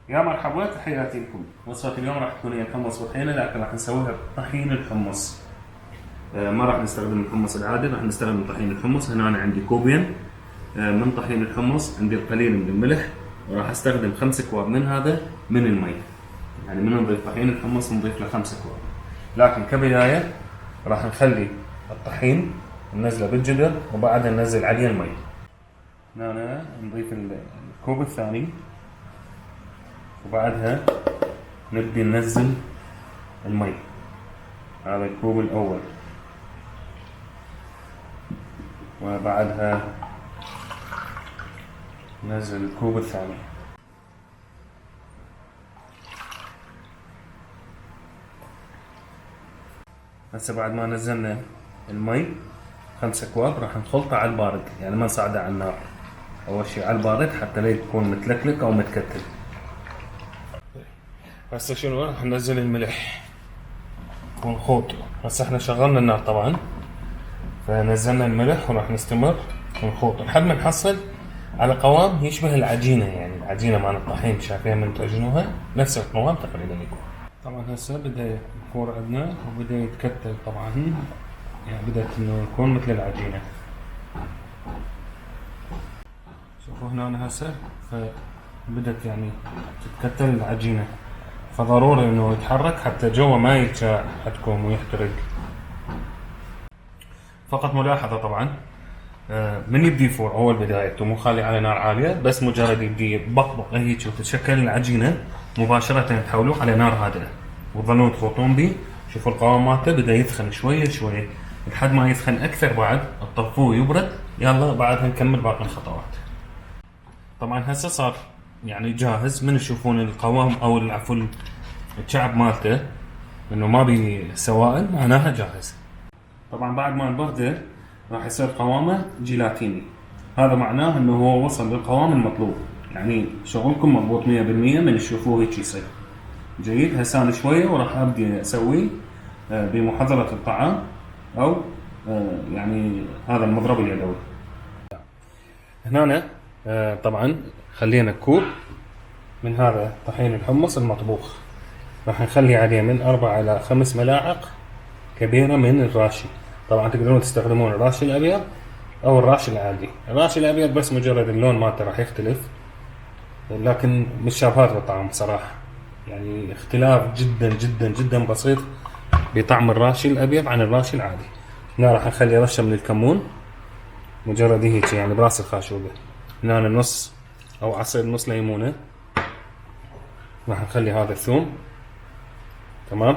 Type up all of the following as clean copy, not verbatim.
يا مرحبا، تحياتي لكم. وصفة اليوم راح تكون هي حمص وطحينة، لكن راح نسويها بطحين الحمص. ما راح نستخدم الحمص العادي، راح نستخدم طحين الحمص. هنا أنا عندي كوبين من طحين الحمص، عندي القليل من الملح، وراح استخدم 5 أكواب من هذا من المي. يعني من نضيف طحين الحمص نضيف له 5 أكواب. لكن كبداية راح نخلي الطحين ننزله بالجدر وبعدها ننزل عليه المي. هنا نضيف الكوب الثاني، وبعدها نبدي ننزل المي. هذا الكوب الأول، وبعدها ننزل الكوب الثاني. هسه بعد ما نزلنا المي 5 أكواب راح نخلطه على البارد، يعني ما نصعده على النار. أول شي على البارد حتى لا يكون متلكلك أو متكتل. هسه شنو راح ننزل الملح ونخوط. هسه احنا شغلنا النار طبعا، فنزلنا الملح وراح نستمر ونخوط لحد ما نحصل على قوام يشبه العجينة. يعني العجينة مع الطحين شايفين من تعجنوها نفس القوام تقريبا يكون. طبعا هسه بدا الفور عندنا وبدا يتكتل طبعا، يعني بدأت انه يكون مثل العجينة. شوفوا هنا هسه فبدت يعني تتكتل العجينة، فضروري انه يتحرك حتى جوا ما يتشاع عندكم ويحترق. فقط ملاحظة طبعا، من يبدي يفور اول بدايته مو خالي على نار عالية، بس مجرد يبدي يبقبق هيك وتتشكل العجينة مباشرة تحولوه على نار هادئة وتظلون تخوطون به. شوفوا القوام مالته بدا يثخن شوية شوية لحد ما يثخن اكثر، بعد تطفوه يبرد. يلا بعدها نكمل باقي الخطوات. طبعا هسه صار يعني جاهز. من تشوفون القوام او العفو الشعب مالته انه ما بي سوائل، معناها جاهز. طبعا بعد ما نبرده راح يصير قوامه جيلاتيني، هذا معناه انه هو وصل للقوام المطلوب. يعني شغلكم مضبوط 100% من تشوفوه هيك يصير جيد. هسان شويه وراح ابدي اسويه بمحضرة الطعام او يعني هذا المضرب اليدوي. هنا طبعا خلينا كوب من هذا طحين الحمص المطبوخ، راح نخلي عليه من 4 إلى 5 ملاعق كبيرة من الراشي. طبعا تقدرون تستخدمون الراشي الأبيض أو الراشي العادي. الراشي الأبيض بس مجرد اللون مالته راح يختلف، لكن مش شابهات بالطعم صراحة. يعني اختلاف جدا جدا جدا بسيط بطعم الراشي الأبيض عن الراشي العادي. هنا راح نخلي رشة من الكمون، مجرد هيك يعني براس الخاشوقة. هنا نص أو عصير نص ليمونة. راح نخلي هذا الثوم، تمام.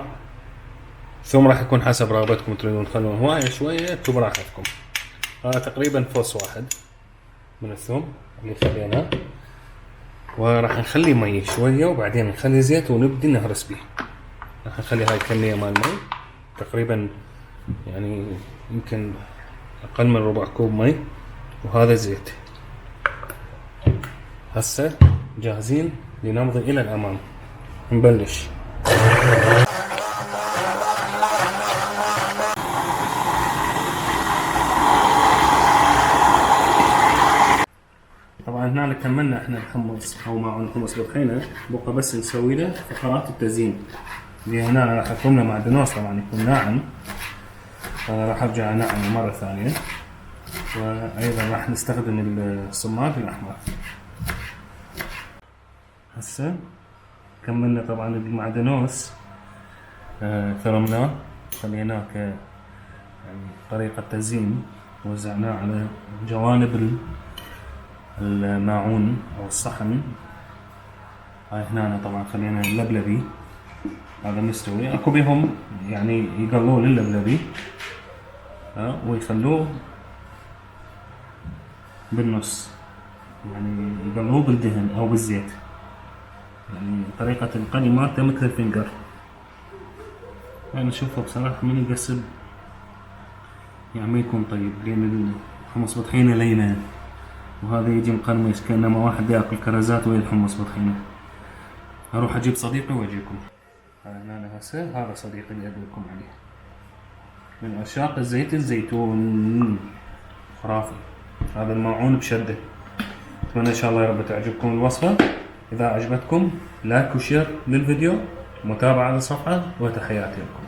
الثوم راح يكون حسب رغبتكم، تريدون تخلون هواية شوية اكتبوا براحتكم. هذا تقريبا فص واحد من الثوم اللي خليناه. وراح نخلي مي شوية وبعدين نخلي زيت ونبدي نهرس به. راح نخلي هاي الكمية مال المي تقريبا يعني يمكن أقل من ربع كوب مي، وهذا زيت. هسه جاهزين لنمضي إلى الأمام. نبلش. طبعا هنا كملنا احنا الحمص او معون الحمص بالطحينه، بقى بس نسوي له فقرات التزيين. اللي هنا راح اكون له معدنوس طبعا يكون ناعم، فانا راح ارجع انعمه مره ثانيه. وايضا راح نستخدم الصماغ الاحمر. هسه كملنا طبعا المعدنوس، ثرمناه خليناه يعني طريقه تزيين، وزعناه على جوانب الماعون او الصحن. هاي هنا طبعا خلينا اللبلبي هذا مستوي. اكو بهم يعني يقلون اللبلبي ويخلوه بالنص، يعني يقلوه بالدهن او بالزيت. يعني طريقة القلي مالته مثل الفنجر. انا اشوفه بصراحة من يقسم يعني ما يكون طيب، لان الحمص بطحينة لينة وهذا يجي مقرمش كأنما واحد ياكل كرزات ويا الحمص بطحينة. اروح اجيب صديقي واجيكم. هنا هسه هذا صديقي اللي ادلكم عليه من عشاق الزيت الزيتون، خرافي. هذا الماعون بشده. اتمنى ان شاء الله يا رب تعجبكم الوصفة، إذا عجبتكم لايك وشير للفيديو، متابعة للصفحة، وتحياتي لكم.